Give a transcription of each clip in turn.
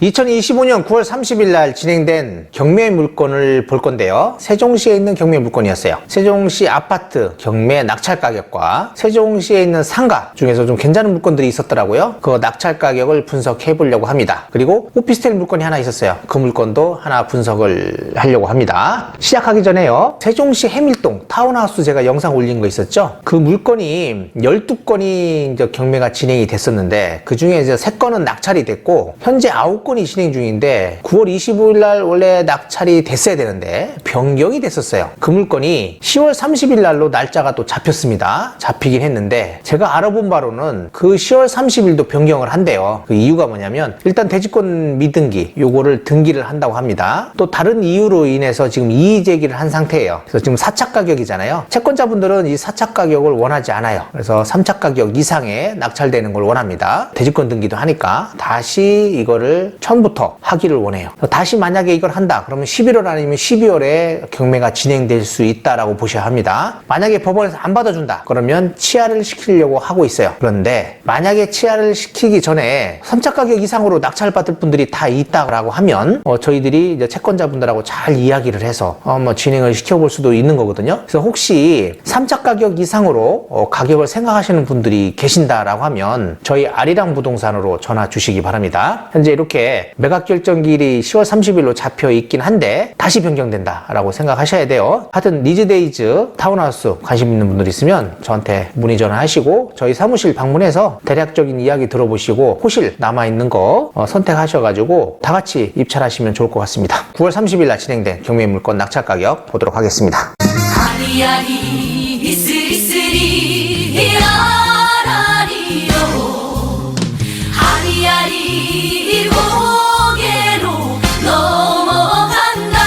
2025년 9월 30일 날 진행된 경매 물건을 볼 건데요. 세종시에 있는 경매 물건이었어요. 세종시 아파트 경매 낙찰 가격과 세종시에 있는 상가 중에서 좀 괜찮은 물건들이 있었더라고요. 그 낙찰 가격을 분석해 보려고 합니다. 그리고 오피스텔 물건이 하나 있었어요. 그 물건도 하나 분석을 하려고 합니다. 시작하기 전에요. 세종시 해밀동 타운하우스 제가 영상 올린 거 있었죠? 그 물건이 12건이 이제 경매가 진행이 됐었는데 그 중에 이제 3건은 낙찰이 됐고 현재 9건이 진행 중인데 9월 25일 날 원래 낙찰이 됐어야 되는데 변경이 됐었어요. 그 물건이 10월 30일 날로 날짜가 또 잡혔습니다. 잡히긴 했는데 제가 알아본 바로는 그 10월 30일도 변경을 한대요. 그 이유가 뭐냐면 일단 대지권 미등기 요거를 등기를 한다고 합니다. 또 다른 이유로 인해서 지금 이의 제기를 한 상태예요. 그래서 지금 4차 가격이잖아요. 채권자분들은 이 4차 가격을 원하지 않아요. 그래서 3차 가격 이상에 낙찰되는 걸 원합니다. 대지권 등기도 하니까 다시 이거를 처음부터 하기를 원해요. 다시 만약에 이걸 한다 그러면 11월 아니면 12월에 경매가 진행될 수 있다라고 보셔야 합니다. 만약에 법원에서 안 받아준다 그러면 치하를 시키려고 하고 있어요. 그런데 만약에 치하를 시키기 전에 3차 가격 이상으로 낙찰받을 분들이 다 있다라고 하면 저희들이 이제 채권자분들하고 잘 이야기를 해서 진행을 시켜볼 수도 있는 거거든요. 그래서 혹시 3차 가격 이상으로 가격을 생각하시는 분들이 계신다라고 하면 저희 아리랑 부동산으로 전화 주시기 바랍니다. 현재 이렇게 매각 결정일이 10월 30일로 잡혀 있긴 한데 다시 변경된다라고 생각하셔야 돼요. 하여튼 리즈데이즈 타운하우스 관심 있는 분들 있으면 저한테 문의 전화하시고 저희 사무실 방문해서 대략적인 이야기 들어보시고 호실 남아있는 거 선택하셔가지고 다 같이 입찰하시면 좋을 것 같습니다. 9월 30일 날 진행된 경매 물건 낙찰 가격 보도록 하겠습니다. 아리아리 이스리스리 아라리요 아리아리 고개로 넘어간다.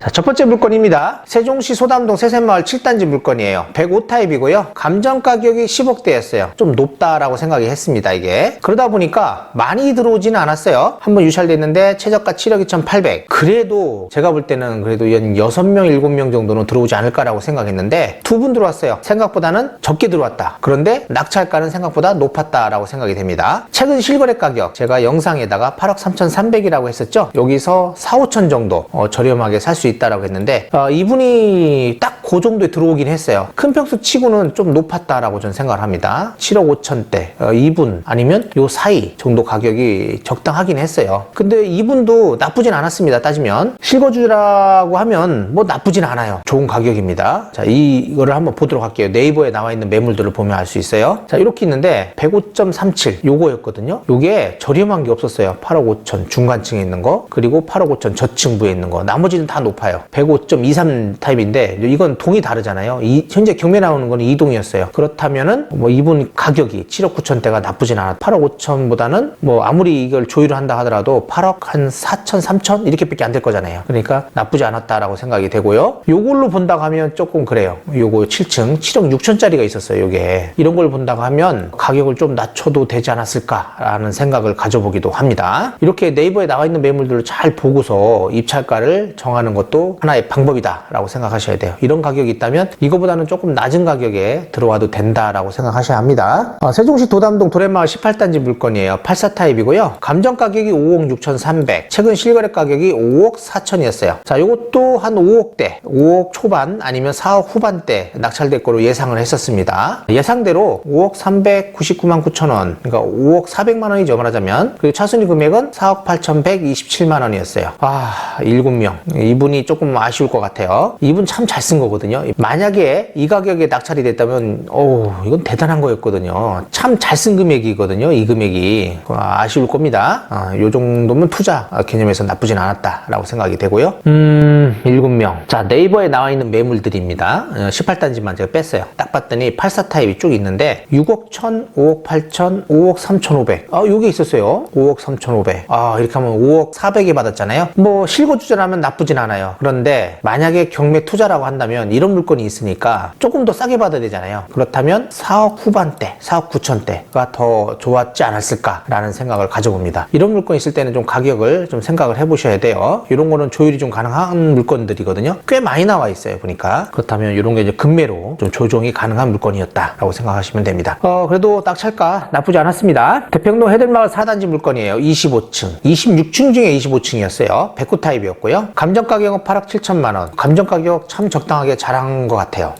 자, 첫 번째 물건입니다. 세종시 소담동 세센마을 7단지 물건이에요. 105타입이고요. 감정 가격이 10억대였어요. 좀 높다라고 생각이 했습니다, 이게. 그러다 보니까 많이 들어오지는 않았어요. 한번 유찰됐는데 최저가 7억 2,800. 그래도 제가 볼 때는 그래도 한 6명, 7명 정도는 들어오지 않을까라고 생각했는데 2분 들어왔어요. 생각보다는 적게 들어왔다. 그런데 낙찰가는 생각보다 높았다라고 생각이 됩니다. 최근 실거래 가격 제가 영상에다가 8억 3,300이라고 했었죠. 여기서 4, 5천 정도 저렴하게 살 수 있다라고 했는데 이분이 딱 그 정도에 들어오긴 했어요. 큰 평수 치고는 좀 높았다라고 저는 생각을 합니다. 7억 5천대 이분 아니면 요 사이 정도 가격이 적당하긴 했어요. 근데 이분도 나쁘진 않았습니다. 따지면 실거주라고 하면 뭐 나쁘진 않아요. 좋은 가격입니다. 자, 이거를 한번 보도록 할게요. 네이버에 나와 있는 매물들을 보면 알 수 있어요. 자, 이렇게 있는데 105.37 요거였거든요. 요게 저렴한 게 없었어요. 8억 5천 중간층에 있는 거 그리고 8억 5천 저층부에 있는 거 나머지는 다 높아요. 105.23 타입인데 이건 동이 다르잖아요. 현재 경매 나오는 거는 2동이었어요. 그렇다면은 뭐 이분 가격이 7억 9천대가 나쁘진 않아. 8억 5천보다는 뭐 아무리 이걸 조율을 한다 하더라도 8억 한 4천, 3천 이렇게밖에 안 될 거잖아요. 그러니까 나쁘지 않았다라고 생각이 되고요. 요걸로 본다고 하면 조금 그래요. 요거 7층 7억 6천짜리가 있었어요. 요게 이런 걸 본다고 하면 가격을 좀 낮춰도 되지 않았을까라는 생각을 가져보기도 합니다. 이렇게 네이버에 나와 있는 매물들을 잘 보고서 입찰가를 정하는 것도 하나의 방법이다라고 생각하셔야 돼요. 이런 가격이 있다면 이거보다는 조금 낮은 가격에 들어와도 된다라고 생각하셔야 합니다. 세종시 도담동 도련마을 18단지 물건이에요. 84타입이고요. 감정 가격이 5억 6,300. 최근 실거래 가격이 5억 4천이었어요. 자, 이것도 한 5억대, 5억 초반 아니면 4억 후반대 낙찰될 거로 예상을 했었습니다. 예상대로 5억 399만 9천 원, 그러니까 5억 400만 원이죠, 말하자면. 그리고 차순위 금액은 4억 8,127만 원이었어요. 7명. 이분이 조금 아쉬울 것 같아요. 이분 참 잘 쓴 거거든요. 만약에 이 가격에 낙찰이 됐다면 이건 대단한 거였거든요. 참 잘 쓴 금액이거든요. 이 금액이 아쉬울 겁니다. 요 정도면 투자 개념에서 나쁘진 않았다라고 생각이 되고요. 7명. 자, 네이버에 나와 있는 매물들입니다. 18단지만 제가 뺐어요. 딱 봤더니 84타입이 쭉 있는데 6억 1천, 5억 8천, 5억 3,500. 요게 있었어요. 5억 3,500. 이렇게 하면 5억 400에 받았잖아요. 뭐 실거주자라면 나쁘진 않아요. 그런데 만약에 경매 투자라고 한다면 그러면 이런 물건이 있으니까 조금 더 싸게 받아야 되잖아요. 그렇다면 4억 후반대, 4억 9천대가 더 좋았지 않았을까라는 생각을 가져봅니다. 이런 물건 있을 때는 좀 가격을 좀 생각을 해보셔야 돼요. 이런 거는 조율이 좀 가능한 물건들이거든요. 꽤 많이 나와 있어요, 보니까. 그렇다면 이런 게 이제 급매로 좀 조정이 가능한 물건이었다라고 생각하시면 됩니다. 그래도 낙찰가 나쁘지 않았습니다. 대평동 해들마을 4단지 물건이에요. 25층. 26층 중에 25층이었어요. 백구 타입이었고요. 감정 가격은 8억 7천만 원. 감정 가격 참 적당하게 잘한 것 같아요.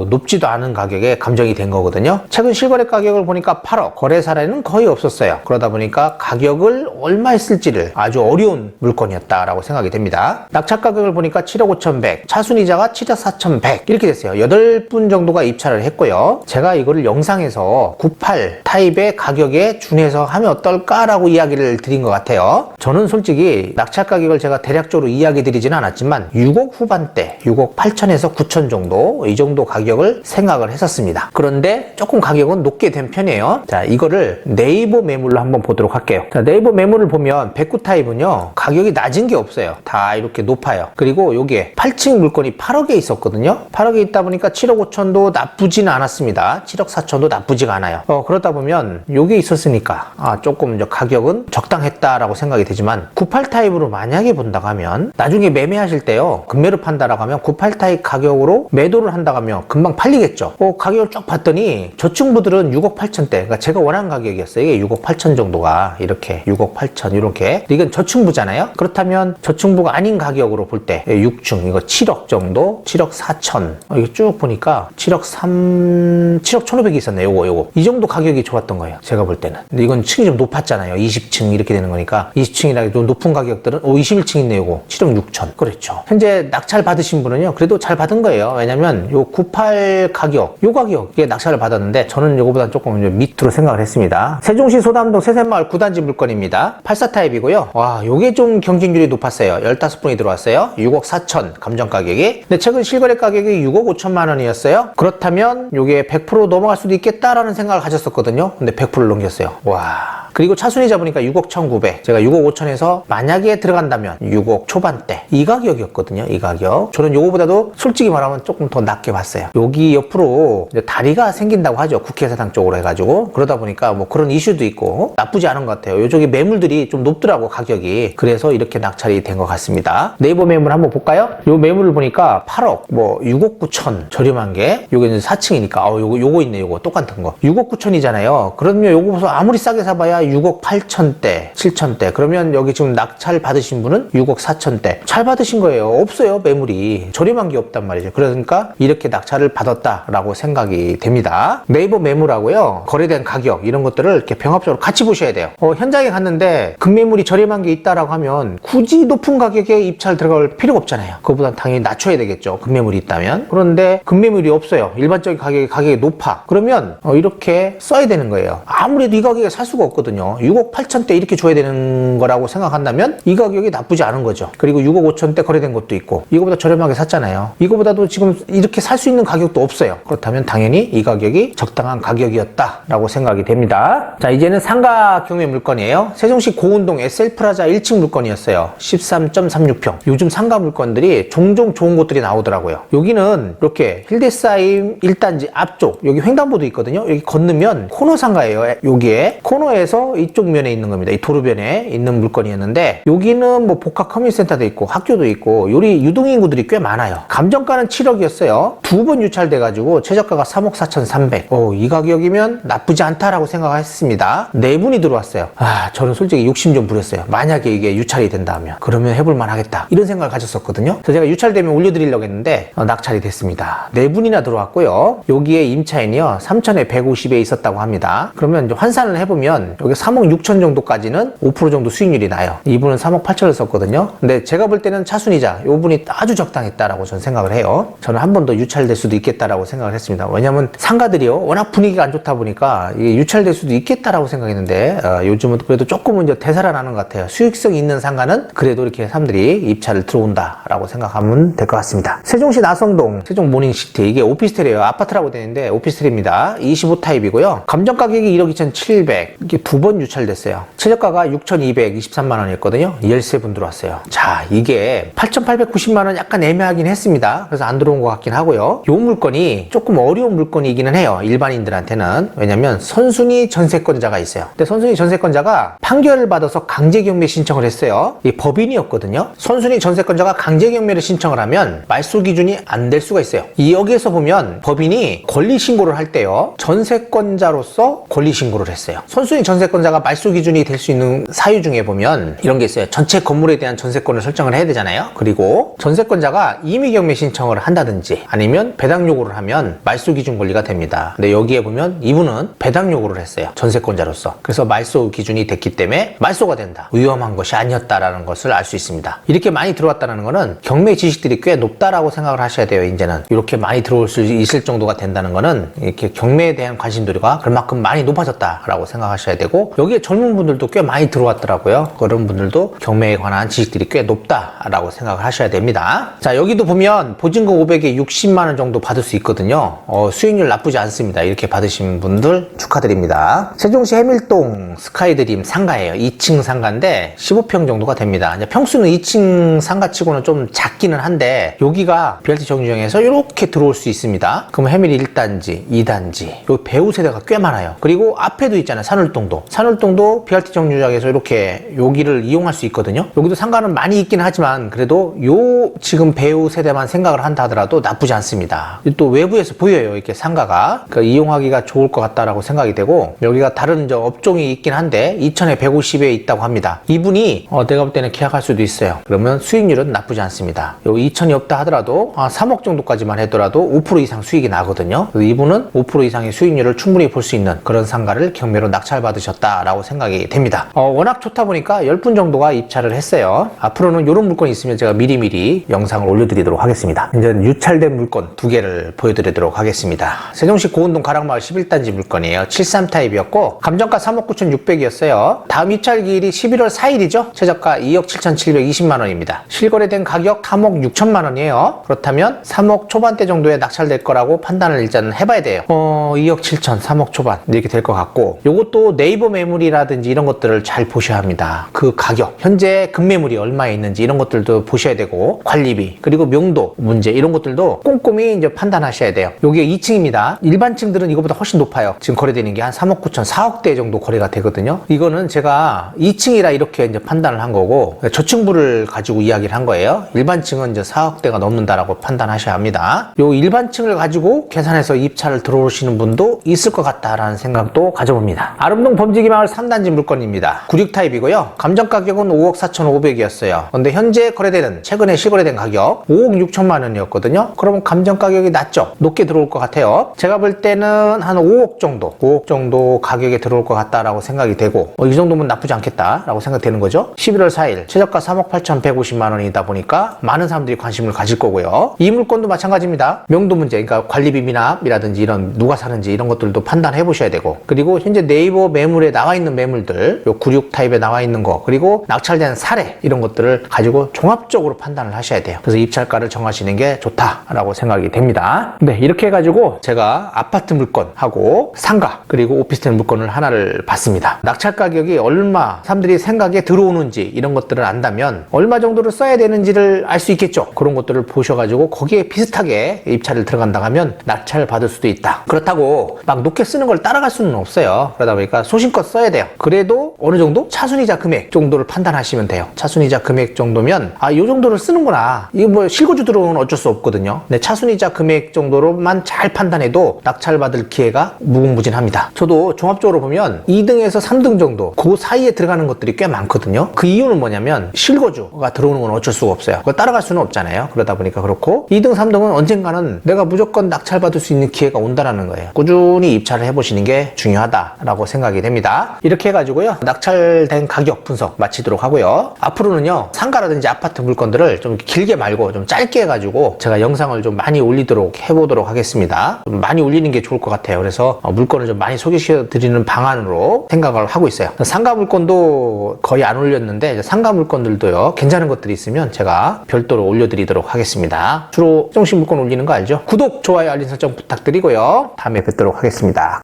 높지도 않은 가격에 감정이 된 거거든요. 최근 실거래 가격을 보니까 8억. 거래 사례는 거의 없었어요. 그러다 보니까 가격을 얼마 했을지를 아주 어려운 물건이었다라고 생각이 됩니다. 낙찰 가격을 보니까 7억 5,100. 차순이자가 7억 4,100. 이렇게 됐어요. 8분 정도가 입찰을 했고요. 제가 이거를 영상에서 98 타입의 가격에 준해서 하면 어떨까라고 이야기를 드린 것 같아요. 저는 솔직히 낙찰 가격을 제가 대략적으로 이야기 드리지는 않았지만 6억 후반대, 6억 8천에서 9천 정도, 이 정도 가격을 생각을 했었습니다. 그런데 조금 가격은 높게 된 편이에요. 자, 이거를 네이버 매물로 한번 보도록 할게요. 자, 네이버 매물을 보면 백구 타입은요, 가격이 낮은 게 없어요. 다 이렇게 높아요. 그리고 요게 8층 물건이 8억에 있었거든요. 8억에 있다 보니까 7억 5천도 나쁘지는 않았습니다. 7억 4천도 나쁘지가 않아요. 그러다 보면 요게 있었으니까 조금 이제 가격은 적당했다라고 생각이 되지만 98 타입으로 만약에 본다고 하면 나중에 매매하실 때요, 급매로 판다라고 하면 98 타입 가격으로 매도를 한다고 하면 금방 팔리겠죠. 가격을 쭉 봤더니 저층부들은 6억 8천대, 그러니까 제가 원하는 가격이었어요. 이게 6억 8천 정도가 이렇게 6억 8천 이렇게. 이건 저층부잖아요. 그렇다면 저층부가 아닌 가격으로 볼 때 6층 이거 7억 정도, 7억 4천. 이거 쭉 보니까 7억 1,500이 있었네요. 요거 이 정도 가격이 좋았던 거예요, 제가 볼 때는. 근데 이건 층이 좀 높았잖아요. 20층 이렇게 되는 거니까 20층이라 좀 높은 가격들은 21층 있네. 요거 7억 6천. 그렇죠. 현재 낙찰 받으신 분은요, 그래도 잘 받은 거예요. 왜냐면 요 98 가격, 요 가격에 낙찰을 받았는데 저는 요거보다 조금 밑으로 생각을 했습니다. 세종시 소담동 세샘마을 9단지 물건입니다. 84 타입이고요. 와, 요게 좀 경쟁률이 높았어요. 15분이 들어왔어요. 6억 4천 감정 가격이. 근데 최근 실거래 가격이 6억 5천만 원이었어요. 그렇다면 요게 100% 넘어갈 수도 있겠다라는 생각을 가졌었거든요. 근데 100%를 넘겼어요. 와. 그리고 차순이자 보니까 6억 1,900. 제가 6억 5천에서 만약에 들어간다면 6억 초반대. 이 가격이었거든요. 이 가격. 저는 요거보다도 솔직히 말하면 조금 더 낮게 봤어요. 여기 옆으로 이제 다리가 생긴다고 하죠. 국회의사당 쪽으로 해가지고. 그러다 보니까 뭐 그런 이슈도 있고 나쁘지 않은 것 같아요. 요쪽에 매물들이 좀 높더라고, 가격이. 그래서 이렇게 낙찰이 된 것 같습니다. 네이버 매물 한번 볼까요? 요 매물을 보니까 8억, 뭐 6억 9천 저렴한 게. 요게 4층이니까 요거 있네. 요거 똑같은 거. 6억 9천이잖아요. 그러면 요거 아무리 싸게 사봐야 6억 8천대, 7천대. 그러면 여기 지금 낙찰 받으신 분은 6억 4천대. 잘 받으신 거예요. 없어요, 매물이. 저렴한 게 없단 말이죠. 그러니까 이렇게 낙찰을 받았다라고 생각이 됩니다. 네이버 매물하고요, 거래된 가격 이런 것들을 이렇게 병합적으로 같이 보셔야 돼요. 현장에 갔는데 급매물이 저렴한 게 있다라고 하면 굳이 높은 가격에 입찰 들어갈 필요가 없잖아요. 그거보다 당연히 낮춰야 되겠죠, 급매물이 있다면. 그런데 급매물이 없어요. 일반적인 가격이 높아. 그러면 이렇게 써야 되는 거예요. 아무래도 이 가격에 살 수가 없거든요. 6억 8천대 이렇게 줘야 되는 거라고 생각한다면 이 가격이 나쁘지 않은 거죠. 그리고 6억 5천대 거래된 것도 있고 이거보다 저렴하게 샀잖아요. 이거보다도 지금 이렇게 살 수 있는 가격도 없어요. 그렇다면 당연히 이 가격이 적당한 가격이었다라고 생각이 됩니다. 자, 이제는 상가 경매 물건이에요. 세종시 고운동 SL프라자 1층 물건이었어요. 13.36평. 요즘 상가 물건들이 종종 좋은 곳들이 나오더라고요. 여기는 이렇게 힐데사임 1단지 앞쪽, 여기 횡단보도 있거든요. 여기 건너면 코너 상가예요. 여기에 코너에서 이쪽 면에 있는 겁니다. 이 도로변에 있는 물건이었는데, 여기는 뭐 복합 커뮤니티센터도 있고 학교도 있고 요리 유동인구들이 꽤 많아요. 감정가는 7억이었어요. 두 번 유찰돼가지고 최저가가 3억 4,300. 이 가격이면 나쁘지 않다라고 생각했습니다. 네 분이 들어왔어요. 저는 솔직히 욕심 좀 부렸어요. 만약에 이게 유찰이 된다면 그러면 해볼만 하겠다, 이런 생각을 가졌었거든요. 그래서 제가 유찰되면 올려드리려고 했는데 낙찰이 됐습니다. 네 분이나 들어왔고요. 여기에 임차인이요 3천에 150에 있었다고 합니다. 그러면 이제 환산을 해보면 여기 3억 6천 정도까지는 5% 정도 수익률이 나요. 이분은 3억 8천을 썼거든요. 근데 제가 볼 때는 차순이자 요 분이 아주 적당했다라고 저는 생각을 해요. 저는 한 번 더 유찰될 수도 있겠다라고 생각을 했습니다. 왜냐면 상가들이요 워낙 분위기가 안 좋다 보니까 이게 유찰될 수도 있겠다라고 생각했는데 요즘은 그래도 조금은 이제 되살아나는 것 같아요. 수익성 있는 상가는 그래도 이렇게 사람들이 입찰을 들어온다라고 생각하면 될 것 같습니다. 세종시 나성동 세종 모닝시티, 이게 오피스텔이에요. 아파트라고 되는데 오피스텔입니다. 25 타입이고요. 감정 가격이 1억 2,700. 이게 두 번 유찰됐어요. 최저가가 6,223만 원이었거든요. 13분 들어왔어요. 자, 이게 8,890만 원 약간 애매하긴 했습니다. 그래서 그래서 안 들어온 것 같긴 하고요. 요 물건이 조금 어려운 물건이기는 해요. 일반인들한테는. 왜냐면 선순위 전세권자가 있어요. 근데 선순위 전세권자가 판결을 받아서 강제경매 신청을 했어요. 이 법인이었거든요. 선순위 전세권자가 강제경매를 신청을 하면 말소 기준이 안 될 수가 있어요. 이 여기에서 보면 법인이 권리신고를 할 때요, 전세권자로서 권리신고를 했어요. 선순위 전세권자가 말소 기준이 될 수 있는 사유 중에 보면 이런 게 있어요. 전체 건물에 대한 전세권을 설정을 해야 되잖아요. 그리고 전세권자가 임의경매 신청을 한다든지 아니면 배당 요구를 하면 말소 기준 권리가 됩니다. 근데 여기에 보면 이분은 배당 요구를 했어요. 전세권자로서. 그래서 말소 기준이 됐기 때문에 말소가 된다. 위험한 것이 아니었다라는 것을 알 수 있습니다. 이렇게 많이 들어왔다는 거는 경매 지식들이 꽤 높다라고 생각을 하셔야 돼요. 이제는 이렇게 많이 들어올 수 있을 정도가 된다는 거는 이렇게 경매에 대한 관심도가 그만큼 많이 높아졌다라고 생각하셔야 되고, 여기에 젊은 분들도 꽤 많이 들어왔더라고요. 그런 분들도 경매에 관한 지식들이 꽤 높다라고 생각을 하셔야 됩니다. 자, 여기도 보면 보증금 500에 60만 원 정도 받을 수 있거든요. 수익률 나쁘지 않습니다. 이렇게 받으신 분들 축하드립니다. 세종시 해밀동 스카이드림 상가예요. 2층 상가인데 15평 정도가 됩니다. 이제 평수는 2층 상가치고는 좀 작기는 한데 여기가 BRT 정류장에서 이렇게 들어올 수 있습니다. 그럼 해밀 1단지, 2단지, 여기 배우 세대가 꽤 많아요. 그리고 앞에도 있잖아요. 산울동도 BRT 정류장에서 이렇게 여기를 이용할 수 있거든요. 여기도 상가는 많이 있긴 하지만 그래도 요 지금 배우 세대만 생각을 한다 하더라도 나쁘지 않습니다. 또 외부에서 보여요. 이렇게 상가가. 그러니까 이용하기가 좋을 것 같다라고 생각이 되고, 여기가 다른 업종이 있긴 한데 2천에 150에 있다고 합니다. 이분이 내가 볼 때는 계약할 수도 있어요. 그러면 수익률은 나쁘지 않습니다. 요 2천이 없다 하더라도 3억 정도까지만 하더라도 5% 이상 수익이 나거든요. 이분은 5% 이상의 수익률을 충분히 볼 수 있는 그런 상가를 경매로 낙찰받으셨다라고 생각이 됩니다. 워낙 좋다 보니까 10분 정도가 입찰을 했어요. 앞으로는 이런 물건이 있으면 제가 미리미리 영상을 올려드리도록 하겠습니다. 이제 유찰된 물건 2개를 보여드리도록 하겠습니다. 세종시 고운동 가락마을 11단지 물건이에요. 73타입이었고 감정가 3억 9,600이었어요. 다음 입찰 기일이 11월 4일이죠. 최저가 2억 7,720만 원입니다. 실거래된 가격 3억 6천만 원이에요. 그렇다면 3억 초반대 정도에 낙찰될 거라고 판단을 일단 해봐야 돼요. 2억 7천, 3억 초반 이렇게 될 것 같고, 요것도 네이버 매물이라든지 이런 것들을 잘 보셔야 합니다. 그 가격, 현재 급매물이 얼마에 있는지 이런 것들도 보셔야 되고, 관리비, 그리고 명도 문제 이런 것들도 꼼꼼히 이제 판단하셔야 돼요. 요게 2층입니다. 일반 층들은 이거보다 훨씬 높아요. 지금 거래되는 게 한 3억 9천, 4억대 정도 거래가 되거든요. 이거는 제가 2층이라 이렇게 이제 판단을 한 거고, 저층부를 가지고 이야기를 한 거예요. 일반 층은 이제 4억대가 넘는다라고 판단하셔야 합니다. 요 일반 층을 가지고 계산해서 입찰을 들어오시는 분도 있을 것 같다라는 생각도 가져봅니다. 아름동 범지기마을 3단지 물건입니다. 96타입이고요. 감정 가격은 5억 4,500이었어요. 근데 현재 거래되는, 최근에 실거래된 가격 5억 6천만 원이었거든요. 그러면 감정 가격이 낮죠? 높게 들어올 것 같아요. 제가 볼 때는 한 5억 정도 가격에 들어올 것 같다라고 생각이 되고, 이 정도면 나쁘지 않겠다라고 생각되는 거죠. 11월 4일 최저가 3억 8,150만 원이다 보니까 많은 사람들이 관심을 가질 거고요. 이 물건도 마찬가지입니다. 명도 문제, 그러니까 관리비 미납이라든지 이런 누가 사는지 이런 것들도 판단해 보셔야 되고, 그리고 현재 네이버 매물에 나와 있는 매물들, 요 96 타입에 나와 있는 거, 그리고 낙찰된 사례 이런 것들을 가지고 종합적으로 판단을 하셔야 돼요. 그래서 입찰가를 정하시는 게 좋다라고 생각이 됩니다. 네, 이렇게 해가지고 제가 아파트 물건하고 상가 그리고 오피스텔 물건을 하나를 봤습니다. 낙찰 가격이 얼마 사람들이 생각에 들어오는지 이런 것들을 안다면 얼마 정도를 써야 되는지를 알 수 있겠죠. 그런 것들을 보셔가지고 거기에 비슷하게 입찰을 들어간다 하면 낙찰 받을 수도 있다. 그렇다고 막 높게 쓰는 걸 따라갈 수는 없어요. 그러다 보니까 소신껏 써야 돼요. 그래도 어느 정도 차순이자 금액 정도를 판단하시면 돼요. 차순이자 금액 정도면 이 정도를 쓰는구나. 이거 뭐 실거주 들어오면 어쩔 수 없거든요. 근데 차순이자 금액 정도로만 잘 판단해도 낙찰 받을 기회가 무궁무진합니다. 저도 종합적으로 보면 2등에서 3등 정도 그 사이에 들어가는 것들이 꽤 많거든요. 그 이유는 뭐냐면 실거주가 들어오는 건 어쩔 수가 없어요. 그걸 따라갈 수는 없잖아요. 그러다 보니까 그렇고, 2등 3등은 언젠가는 내가 무조건 낙찰 받을 수 있는 기회가 온다라는 거예요. 꾸준히 입찰을 해보시는 게 중요하다라고 생각이 됩니다. 이렇게 해가지고요, 낙찰된 가격 분석 마치도록 하고요. 앞으로는요, 상가라든지 아파트 물건들을 좀 길게 말고 좀 짧게 해가지고 제가 영상을 좀 많이 올리도록 해보도록 하겠습니다. 좀 많이 올리는 게 좋을 것 같아요. 그래서 물건을 좀 많이 소개시켜드리는 방안으로 생각을 하고 있어요. 상가 물건도 거의 안 올렸는데, 상가 물건들도요, 괜찮은 것들이 있으면 제가 별도로 올려드리도록 하겠습니다. 주로 세종시 물건 올리는 거 알죠? 구독, 좋아요, 알림 설정 부탁드리고요. 다음에 뵙도록 하겠습니다.